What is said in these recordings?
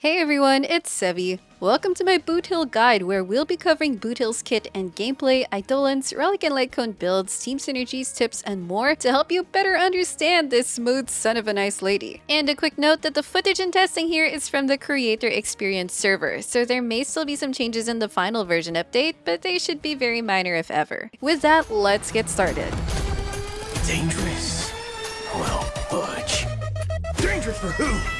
Hey everyone, it's Sevi. Welcome to my Boothill guide where we'll be covering Boothill's kit and gameplay, Eidolons, Relic and Litecoin builds, team synergies, tips, and more to help you better understand this smooth son of a nice lady. And a quick note that the footage and testing here is from the Creator Experience server, so there may still be some changes in the final version update, but they should be very minor if ever. With that, let's get started. Dangerous? Well, fudge. Dangerous for who?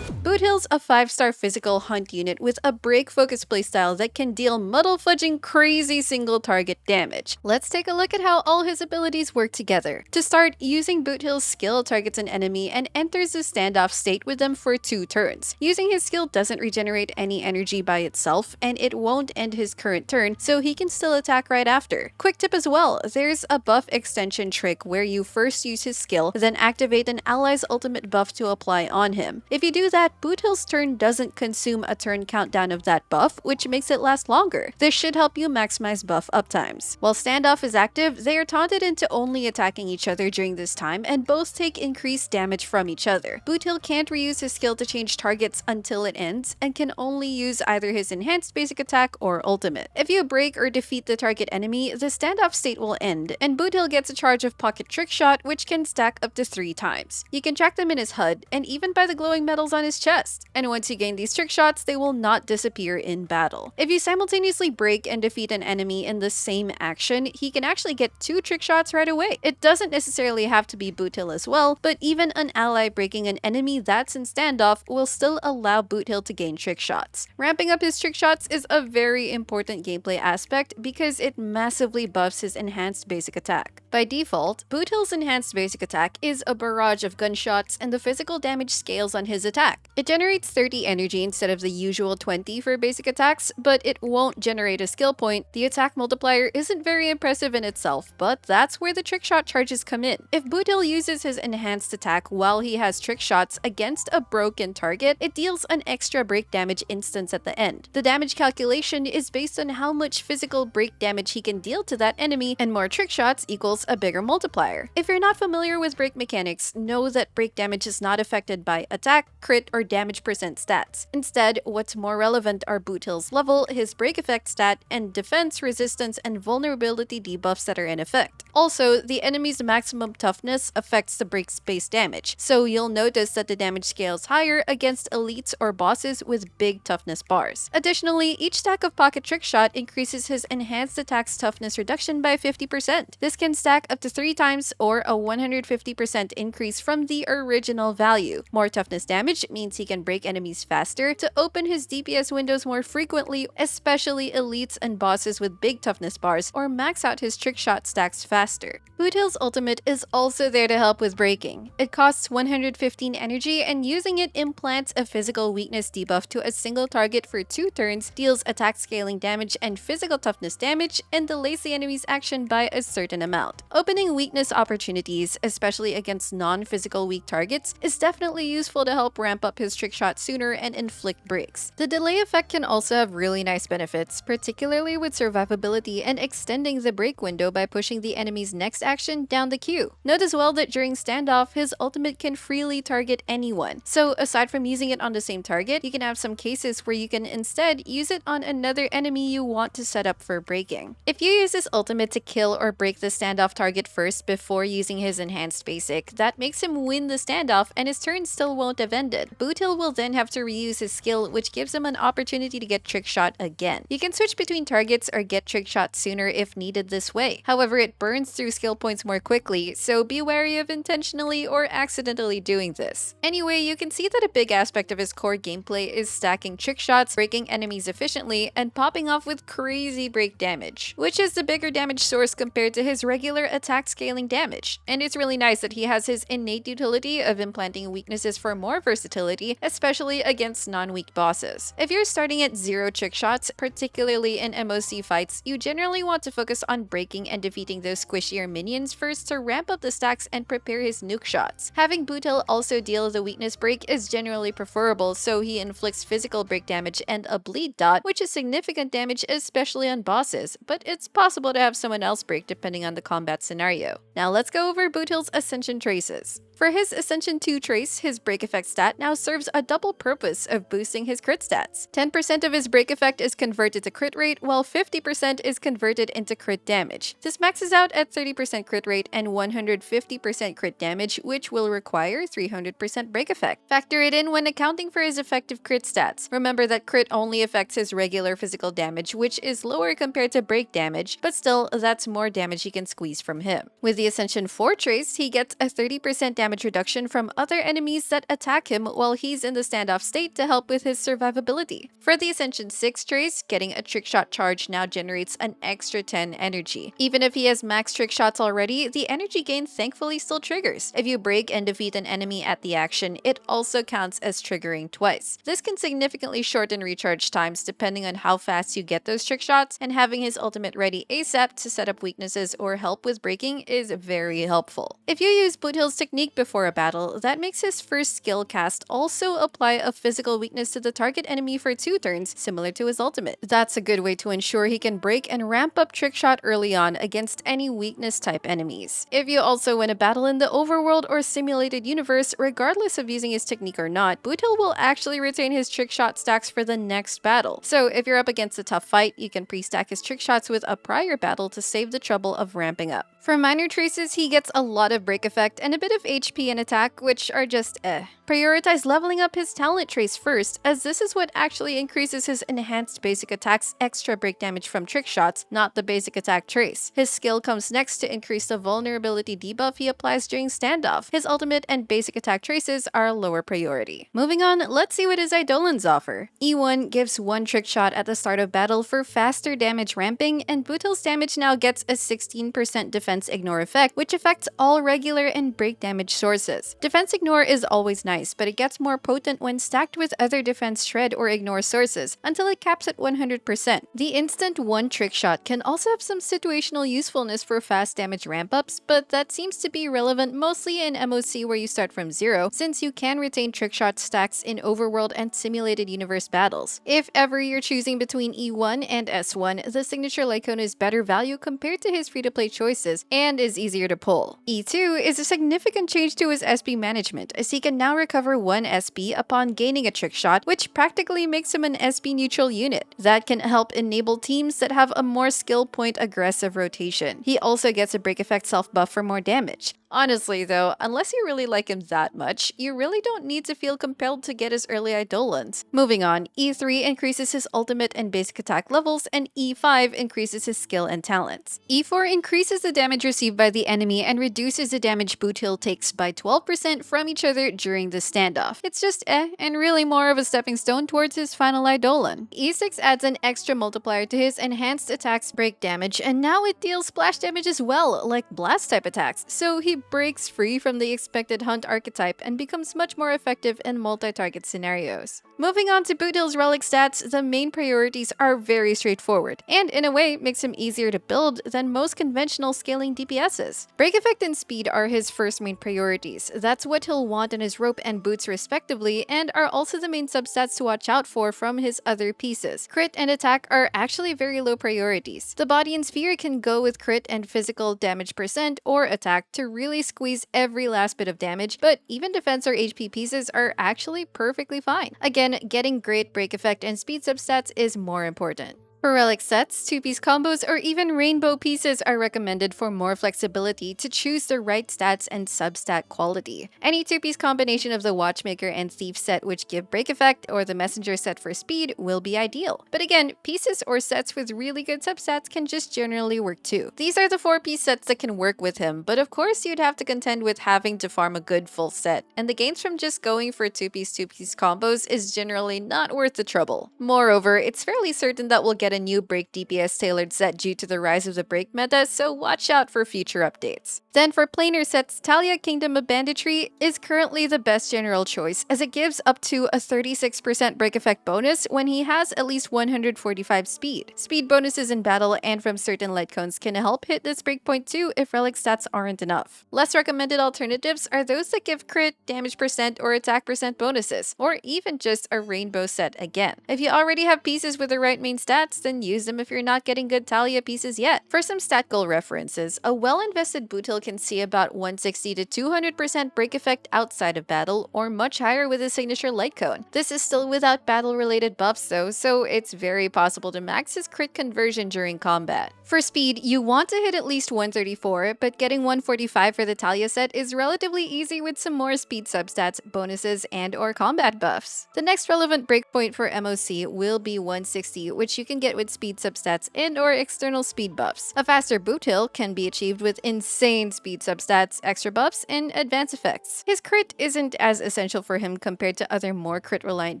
Boothill's a 5-star physical hunt unit with a break-focused playstyle that can deal muddle fudging crazy single-target damage. Let's take a look at how all his abilities work together. To start, using Boothill's skill targets an enemy and enters a standoff state with them for 2 turns. Using his skill doesn't regenerate any energy by itself, and it won't end his current turn, so he can still attack right after. Quick tip as well, there's a buff extension trick where you first use his skill, then activate an ally's ultimate buff to apply on him. If you do that, Boothill's turn doesn't consume a turn countdown of that buff, which makes it last longer. This should help you maximize buff uptimes. While standoff is active, they are taunted into only attacking each other during this time, and both take increased damage from each other. Boothill can't reuse his skill to change targets until it ends, and can only use either his enhanced basic attack or ultimate. If you break or defeat the target enemy, the standoff state will end, and Boothill gets a charge of pocket trick shot, which can stack up to 3 times. You can track them in his HUD, and even by the glowing medals on his chest. And once you gain these trick shots, they will not disappear in battle. If you simultaneously break and defeat an enemy in the same action, he can actually get 2 trick shots right away. It doesn't necessarily have to be Boothill as well, but even an ally breaking an enemy that's in standoff will still allow Boothill to gain trick shots. Ramping up his trick shots is a very important gameplay aspect because it massively buffs his enhanced basic attack. By default, Boothill's enhanced basic attack is a barrage of gunshots, and the physical damage scales on his attack. It generates 30 energy instead of the usual 20 for basic attacks, but it won't generate a skill point. The attack multiplier isn't very impressive in itself, but that's where the trick shot charges come in. If Boothill uses his enhanced attack while he has trick shots against a broken target, it deals an extra break damage instance at the end. The damage calculation is based on how much physical break damage he can deal to that enemy, and more trick shots equals a bigger multiplier. If you're not familiar with break mechanics, know that break damage is not affected by attack, crit, or damage percent stats. Instead, what's more relevant are Boothill's level, his break effect stat, and defense, resistance, and vulnerability debuffs that are in effect. Also, the enemy's maximum toughness affects the break's base damage, so you'll notice that the damage scales higher against elites or bosses with big toughness bars. Additionally, each stack of pocket trick shot increases his enhanced attack's toughness reduction by 50%. This can stack up to 3 times or a 150% increase from the original value. More toughness damage means he can break enemies faster, to open his DPS windows more frequently, especially elites and bosses with big toughness bars, or max out his trick shot stacks faster. Boothill's ultimate is also there to help with breaking. It costs 115 energy, and using it implants a physical weakness debuff to a single target for 2 turns, deals attack scaling damage and physical toughness damage, and delays the enemy's action by a certain amount. Opening weakness opportunities, especially against non-physical weak targets, is definitely useful to help ramp up his trick shot sooner and inflict breaks. The delay effect can also have really nice benefits, particularly with survivability and extending the break window by pushing the enemy's next action down the queue. Note as well that during standoff, his ultimate can freely target anyone. So aside from using it on the same target, you can have some cases where you can instead use it on another enemy you want to set up for breaking. If you use his ultimate to kill or break the standoff target first before using his enhanced basic, that makes him win the standoff and his turn still won't have ended. Boothill will then have to reuse his skill, which gives him an opportunity to get trick shot again. You can switch between targets or get trick shot sooner if needed this way. However, it burns through skill points more quickly, so be wary of intentionally or accidentally doing this. Anyway, you can see that a big aspect of his core gameplay is stacking trick shots, breaking enemies efficiently, and popping off with crazy break damage, which is the bigger damage source compared to his regular attack scaling damage. And it's really nice that he has his innate utility of implanting weaknesses for more versatility, especially against non-weak bosses. If you're starting at 0 trick shots, particularly in MOC fights, you generally want to focus on breaking and defeating those squishier minions first to ramp up the stacks and prepare his nuke shots. Having Boothill also deal the weakness break is generally preferable, so he inflicts physical break damage and a bleed dot, which is significant damage especially on bosses, but it's possible to have someone else break depending on the combat scenario. Now let's go over Boothill's ascension traces. For his Ascension 2 trace, his break effect stat now serves a double purpose of boosting his crit stats. 10% of his break effect is converted to crit rate, while 50% is converted into crit damage. This maxes out at 30% crit rate and 150% crit damage, which will require 300% break effect. Factor it in when accounting for his effective crit stats. Remember that crit only affects his regular physical damage, which is lower compared to break damage, but still, that's more damage he can squeeze from him. With the Ascension 4 trace, he gets a 30% damage reduction from other enemies that attack him while he's in the standoff state to help with his survivability. For the Ascension 6 trace, getting a trick shot charge now generates an extra 10 energy. Even if he has max trick shots already, the energy gain thankfully still triggers. If you break and defeat an enemy at the action, it also counts as triggering twice. This can significantly shorten recharge times depending on how fast you get those trick shots, and having his ultimate ready ASAP to set up weaknesses or help with breaking is very helpful. If you use Boothill's technique before a battle, that makes his first skill cast also apply a physical weakness to the target enemy for 2 turns, similar to his ultimate. That's a good way to ensure he can break and ramp up trick shot early on against any weakness type enemies. If you also win a battle in the overworld or simulated universe, regardless of using his technique or not, Boothill will actually retain his trick shot stacks for the next battle. So if you're up against a tough fight, you can pre-stack his trick shots with a prior battle to save the trouble of ramping up. For minor traces, he gets a lot of break effect and a bit of HP and attack, which are just Prioritize leveling up his talent trace first, as this is what actually increases his enhanced basic attack's extra break damage from trick shots, not the basic attack trace. His skill comes next to increase the vulnerability debuff he applies during standoff. His ultimate and basic attack traces are a lower priority. Moving on, let's see what his Eidolons offer. E1 gives 1 trick shot at the start of battle for faster damage ramping, and Boothill's damage now gets a 16% defense ignore effect, which affects all regular and break damage sources. Defense ignore is always nice, but it gets more potent when stacked with other defense shred or ignore sources, until it caps at 100%. The instant 1 trick shot can also have some situational usefulness for fast damage ramp-ups, but that seems to be relevant mostly in MOC where you start from 0, since you can retain trick shot stacks in overworld and simulated universe battles. If ever you're choosing between E1 and S1, the signature Lycona is better value compared to his free-to-play choices, and is easier to pull. E2 is a significant change to his SB management, as he can now recover 1 SB upon gaining a trick shot, which practically makes him an SB neutral unit. That can help enable teams that have a more skill point aggressive rotation. He also gets a break effect self buff for more damage. Honestly though, unless you really like him that much, you really don't need to feel compelled to get his early Eidolons. Moving on, E3 increases his ultimate and basic attack levels, and E5 increases his skill and talents. E4 increases the damage received by the enemy and reduces the damage Boothill takes by 12% from each other during the standoff. It's just and really more of a stepping stone towards his final Eidolon. E6 adds an extra multiplier to his enhanced attacks break damage, and now it deals splash damage as well, like blast type attacks, so he breaks free from the expected hunt archetype and becomes much more effective in multi-target scenarios. Moving on to Boothill's Relic Stats, the main priorities are very straightforward, and in a way makes him easier to build than most conventional scaling DPSs. Break effect and speed are his first main priorities. That's what he'll want in his rope and boots respectively, and are also the main substats to watch out for from his other pieces. Crit and attack are actually very low priorities. The body and sphere can go with crit and physical damage percent or attack to really squeeze every last bit of damage, but even defense or HP pieces are actually perfectly fine. Again, getting great break effect and speed substats is more important. For relic sets, 2-piece combos or even rainbow pieces are recommended for more flexibility to choose the right stats and substat quality. Any 2-piece combination of the Watchmaker and Thief set which give break effect or the Messenger set for speed will be ideal. But again, pieces or sets with really good substats can just generally work too. These are the 4-piece sets that can work with him, but of course you'd have to contend with having to farm a good full set, and the gains from just going for 2-piece combos is generally not worth the trouble. Moreover, it's fairly certain that we'll get a new break DPS tailored set due to the rise of the break meta, so watch out for future updates. Then for planar sets, Talia Kingdom of Banditry is currently the best general choice, as it gives up to a 36% break effect bonus when he has at least 145 speed. Speed bonuses in battle and from certain light cones can help hit this breakpoint too if relic stats aren't enough. Less recommended alternatives are those that give crit, damage percent, or attack percent bonuses, or even just a rainbow set again. If you already have pieces with the right main stats, effects, then use them if you're not getting good Talia pieces yet. For some stat goal references, a well-invested Boothill can see about 160 to 200% break effect outside of battle, or much higher with his signature light cone. This is still without battle-related buffs though, so it's very possible to max his crit conversion during combat. For speed, you want to hit at least 134, but getting 145 for the Talia set is relatively easy with some more speed substats, bonuses, and/or combat buffs. The next relevant breakpoint for MOC will be 160, which you can get with speed substats and/or external speed buffs. A faster Boothill can be achieved with insane speed substats, extra buffs, and advanced effects. His crit isn't as essential for him compared to other more crit-reliant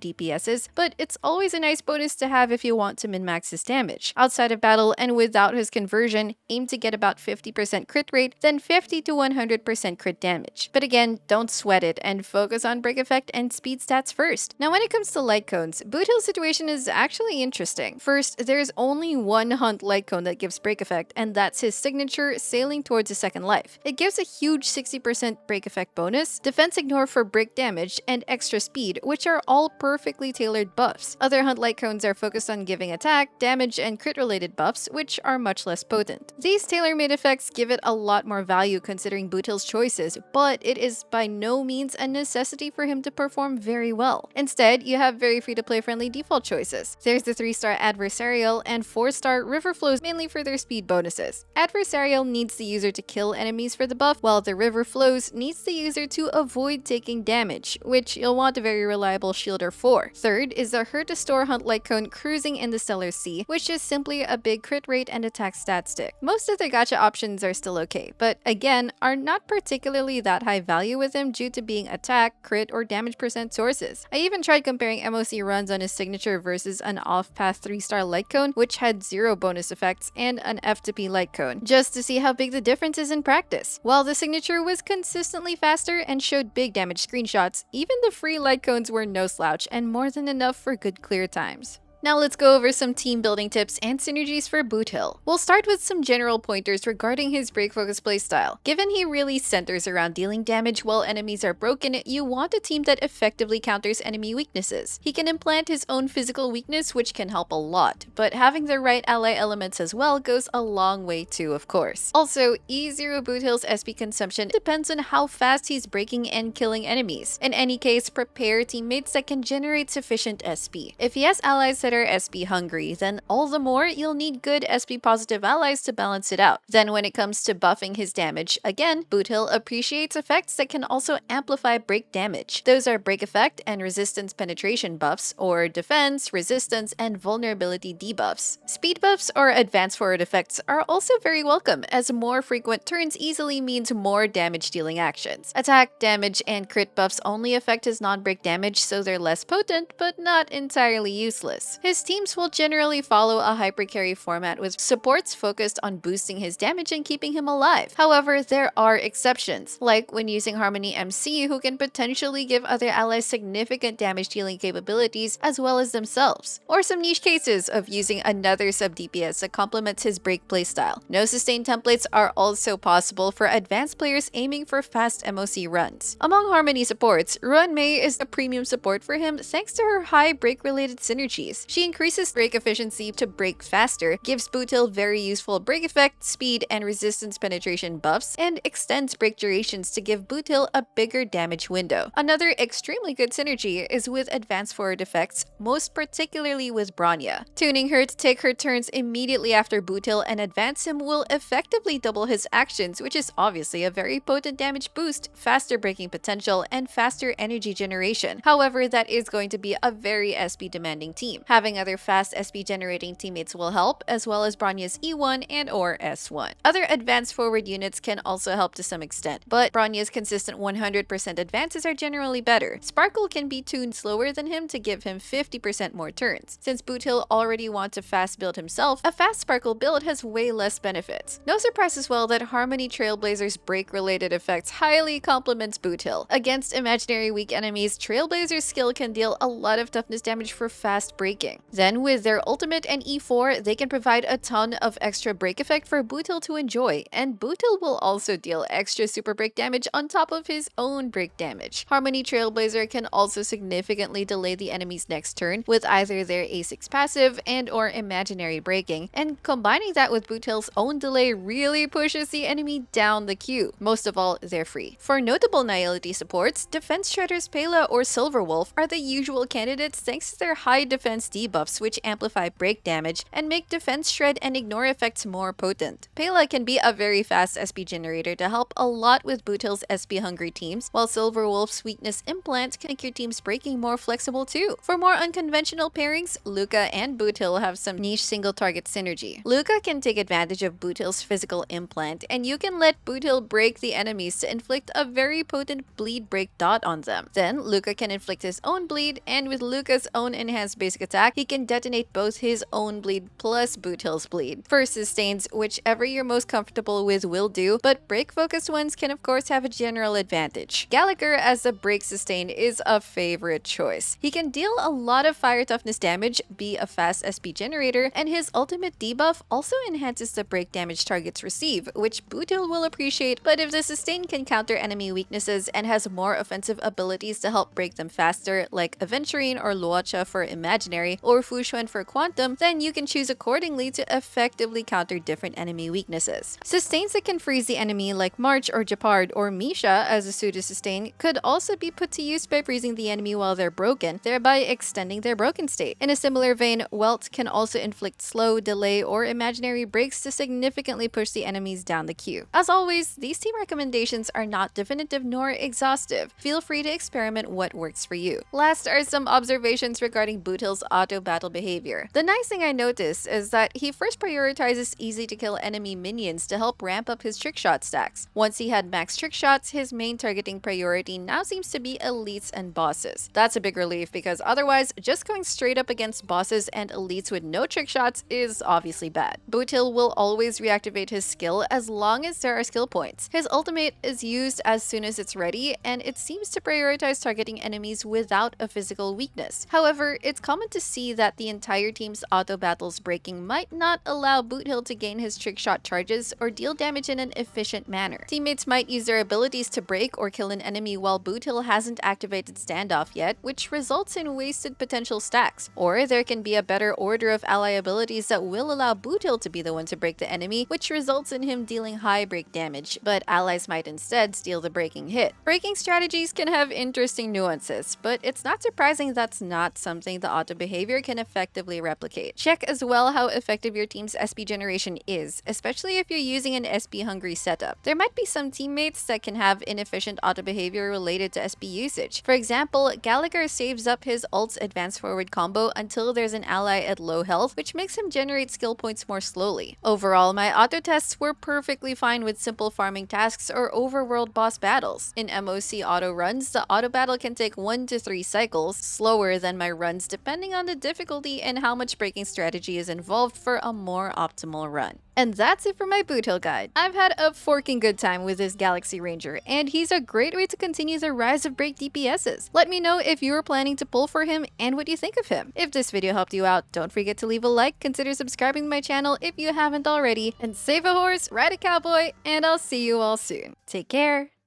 DPSs, but it's always a nice bonus to have if you want to min-max his damage. Outside of battle and without his conversion, aim to get about 50% crit rate, then 50 to 100% crit damage. But again, don't sweat it and focus on break effect and speed stats first. Now when it comes to light cones, Boothill's situation is actually interesting. First, there's only one hunt light cone that gives break effect, and that's his signature Sailing Towards a Second Life. It gives a huge 60% break effect bonus, defense ignore for break damage, and extra speed, which are all perfectly tailored buffs. Other hunt light cones are focused on giving attack, damage, and crit related buffs, which are much less potent. These tailor-made effects give it a lot more value considering Boothill's choices, but it is by no means a necessity for him to perform very well. Instead, you have very free-to-play friendly default choices. There's the 3-star Adversarial and 4-star River Flows, mainly for their speed bonuses. Adversarial needs the user to kill enemies for the buff, while the River Flows needs the user to avoid taking damage, which you'll want a very reliable shielder for. Third is the Hurt to Store Hunt Light Cone Cruising in the Stellar Sea, which is simply a big crit rate and attack stat stick. Most of the gacha options are still okay, but again, are not particularly that high value with him due to being attack, crit, or damage percent sources. I even tried comparing MOC runs on his signature versus an off-path 3-star light cone, which had 0 bonus effects, and an F2P light cone, just to see how big the difference is in practice. While the signature was consistently faster and showed big damage screenshots, even the free light cones were no slouch and more than enough for good clear times. Now let's go over some team building tips and synergies for Boothill. We'll start with some general pointers regarding his break-focused playstyle. Given he really centers around dealing damage while enemies are broken, you want a team that effectively counters enemy weaknesses. He can implant his own physical weakness, which can help a lot, but having the right ally elements as well goes a long way too, of course. Also, E0 Boothill's SP consumption depends on how fast he's breaking and killing enemies. In any case, prepare teammates that can generate sufficient SP. If he has allies that are SP hungry, then all the more you'll need good SP positive allies to balance it out. Then when it comes to buffing his damage, again, Boothill appreciates effects that can also amplify break damage. Those are break effect and resistance penetration buffs, or defense, resistance, and vulnerability debuffs. Speed buffs or advanced forward effects are also very welcome, as more frequent turns easily means more damage dealing actions. Attack, damage, and crit buffs only affect his non-break damage, so they're less potent, but not entirely useless. His teams will generally follow a hypercarry format with supports focused on boosting his damage and keeping him alive. However, there are exceptions, like when using Harmony MC, who can potentially give other allies significant damage dealing capabilities as well as themselves. Or some niche cases of using another sub DPS that complements his break playstyle. No sustain templates are also possible for advanced players aiming for fast MOC runs. Among Harmony supports, Ruan Mei is a premium support for him thanks to her high break related synergies. She increases break efficiency to break faster, gives Boothill very useful break effect, speed, and resistance penetration buffs, and extends break durations to give Boothill a bigger damage window. Another extremely good synergy is with advanced forward effects, most particularly with Bronya. Tuning her to take her turns immediately after Boothill and advance him will effectively double his actions, which is obviously a very potent damage boost, faster breaking potential, and faster energy generation. However, that is going to be a very SP demanding team. Having other fast SP generating teammates will help, as well as Bronya's E1 and or S1. Other advanced forward units can also help to some extent, but Bronya's consistent 100% advances are generally better. Sparkle can be tuned slower than him to give him 50% more turns. Since Boothill already wants to fast build himself, a fast Sparkle build has way less benefits. No surprise as well that Harmony Trailblazer's break related effects highly complements Boothill. Against imaginary weak enemies, Trailblazer's skill can deal a lot of toughness damage for fast breaking. breaking. Then with their ultimate and E4, they can provide a ton of extra break effect for Boothill to enjoy, and Boothill will also deal extra super break damage on top of his own break damage. Harmony Trailblazer can also significantly delay the enemy's next turn with either their A6 passive and or imaginary breaking, and combining that with Boothill's own delay really pushes the enemy down the queue. Most of all, they're free. For notable Nihility supports, Defense Shredder's Pela or Silver Wolf are the usual candidates thanks to their high defense debuffs which amplify break damage and make defense shred and ignore effects more potent. Pela can be a very fast SP generator to help a lot with Boothill's SP hungry teams, while Silver Wolf's weakness implant can make your team's breaking more flexible too. For more unconventional pairings, Luca and Boothill have some niche single target synergy. Luca can take advantage of Boothill's physical implant, and you can let Boothill break the enemies to inflict a very potent bleed break dot on them. Then Luca can inflict his own bleed, and with Luca's own enhanced basic attack, he can detonate both his own bleed plus Boothill's bleed. For sustains, whichever you're most comfortable with will do, but break focused ones can of course have a general advantage. Gallagher as a break sustain is a favorite choice. He can deal a lot of fire toughness damage, be a fast SP generator, and his ultimate debuff also enhances the break damage targets receive, which Boothill will appreciate, but if the sustain can counter enemy weaknesses and has more offensive abilities to help break them faster, like Aventurine or Luocha for imaginary, or Fushuan for quantum, then you can choose accordingly to effectively counter different enemy weaknesses. Sustains that can freeze the enemy like March or Japard or Misha as a pseudo sustain could also be put to use by freezing the enemy while they're broken, thereby extending their broken state. In a similar vein, Welt can also inflict slow, delay, or imaginary breaks to significantly push the enemies down the queue. As always, these team recommendations are not definitive nor exhaustive. Feel free to experiment what works for you. Last are some observations regarding Boothill's auto battle behavior. The nice thing I noticed is that he first prioritizes easy to kill enemy minions to help ramp up his trick shot stacks. Once he had max trick shots, his main targeting priority now seems to be elites and bosses. That's a big relief because otherwise, just going straight up against bosses and elites with no trick shots is obviously bad. Boothill will always reactivate his skill as long as there are skill points. His ultimate is used as soon as it's ready, and it seems to prioritize targeting enemies without a physical weakness. However, it's common to see that the entire team's auto battles breaking might not allow Boothill to gain his trick shot charges or deal damage in an efficient manner. Teammates might use their abilities to break or kill an enemy while Boothill hasn't activated standoff yet, which results in wasted potential stacks. Or there can be a better order of ally abilities that will allow Boothill to be the one to break the enemy, which results in him dealing high break damage, but allies might instead steal the breaking hit. Breaking strategies can have interesting nuances, but it's not surprising that's not something the auto behavior can effectively replicate. Check as well how effective your team's SP generation is, especially if you're using an SP hungry setup. There might be some teammates that can have inefficient auto behavior related to SP usage. For example, Gallagher saves up his ult's advance forward combo until there's an ally at low health, which makes him generate skill points more slowly. Overall, my auto tests were perfectly fine with simple farming tasks or overworld boss battles. In MOC auto runs, the auto battle can take 1 to 3 cycles, slower than my runs depending on the difficulty and how much breaking strategy is involved for a more optimal run. And that's it for my Boothill guide. I've had a forking good time with this Galaxy Ranger, and he's a great way to continue the rise of break DPSs. Let me know if you're planning to pull for him and what you think of him. If this video helped you out, don't forget to leave a like, consider subscribing to my channel if you haven't already, and save a horse, ride a cowboy, and I'll see you all soon. Take care!